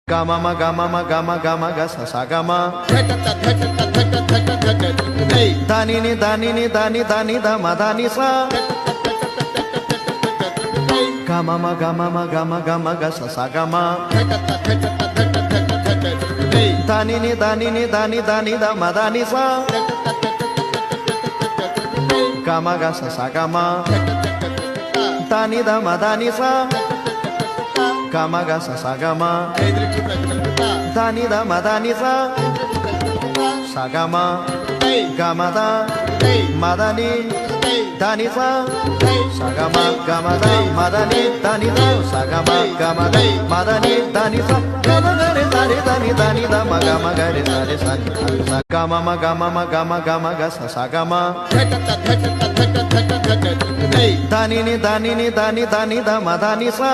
Gama ma gama ma gama gama ga sa sa gama. Dani ni dani ni dani dani da ma dani sa. Gama ma gama ma gama gama ga sa sa gama. Dani ni dani ni dani dani da ma dani sa. Gama ga sa sa gama. Dani da ma dani sa. Gama ga sa sa gama. Dani da ma dani sa. Sa gama. Gama da. Ma dani. Dani sa. Sa gama. Gama da. Ma dani. Dani da. Sa gama. Gama da. Ma dani. Dani sa. Gama ga re sa re dani dani da ma gama ga re sa re sa sa. Gama ma gama ma gama gama ga sa sa gama. Dani ni dani ni dani dani da ma dani sa.